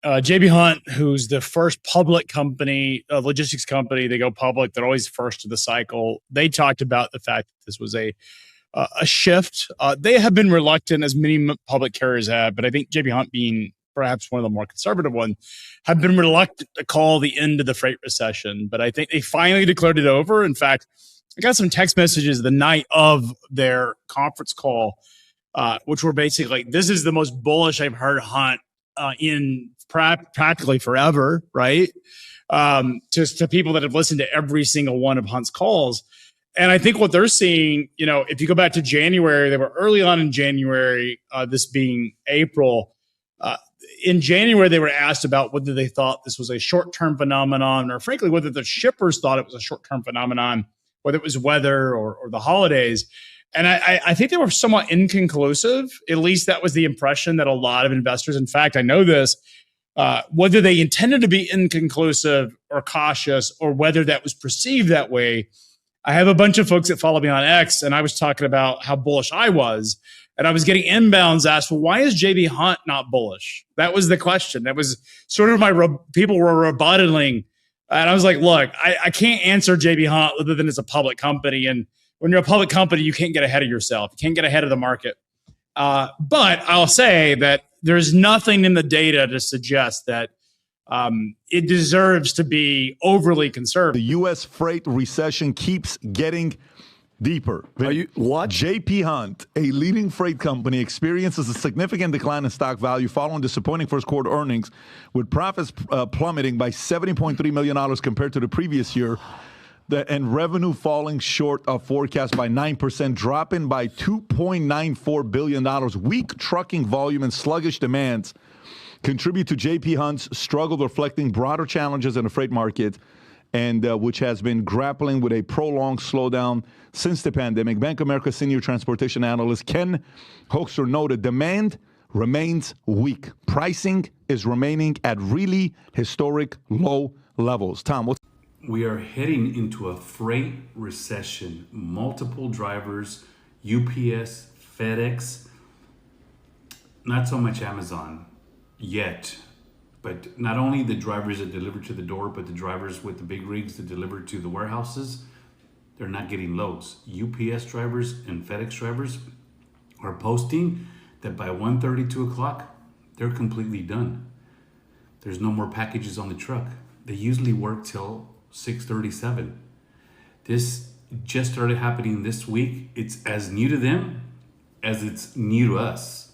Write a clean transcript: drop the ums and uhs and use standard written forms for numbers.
JB Hunt, who's the first public company, logistics company, they go public. They're always first to the cycle. They talked about the fact that this was a shift. They have been reluctant, as many public carriers have, but I think JB Hunt, being perhaps one of the more conservative ones, have been reluctant to call the end of the freight recession. But I think they finally declared it over. In fact, I got some text messages the night of their conference call, which were basically like, "This is the most bullish I've heard Hunt in practically forever," right? To people that have listened to every single one of Hunt's calls. And I think what they're seeing, if you go back to January, they were early on in January, this being April. In January, they were asked about whether they thought this was a short-term phenomenon, or frankly, whether the shippers thought it was a short-term phenomenon, whether it was weather or the holidays. And I think they were somewhat inconclusive. At least that was the impression that a lot of investors, in fact, I know this, whether they intended to be inconclusive or cautious, or whether that was perceived that way. I have a bunch of folks that follow me on X, and I was talking about how bullish I was. And I was getting inbounds asked, well, why is JB Hunt not bullish? That was the question. That was sort of people were rebuttaling. And I was like, look, I can't answer JB Hunt other than it's a public company. And when you're a public company, you can't get ahead of yourself. You can't get ahead of the market. But I'll say that there's nothing in the data to suggest that it deserves to be overly conservative. The U.S. freight recession keeps getting deeper. What? JP Hunt, a leading freight company, experiences a significant decline in stock value following disappointing first quarter earnings, with profits plummeting by $70.3 million compared to the previous year, and revenue falling short of forecast by 9%, dropping by $2.94 billion. Weak trucking volume and sluggish demands contribute to JP Hunt's struggle, reflecting broader challenges in the freight market, and which has been grappling with a prolonged slowdown since the pandemic. Bank of America senior transportation analyst Ken Hoexter noted demand remains weak. Pricing is remaining at really historic low levels. Tom, we are heading into a freight recession. Multiple drivers, UPS, FedEx, not so much Amazon yet. But not only the drivers that deliver to the door, but the drivers with the big rigs that deliver to the warehouses, they're not getting loads. UPS drivers and FedEx drivers are posting that by 1:30, 2 o'clock, they're completely done. There's no more packages on the truck. They usually work till 6:37. This just started happening this week. It's as new to them as it's new to us.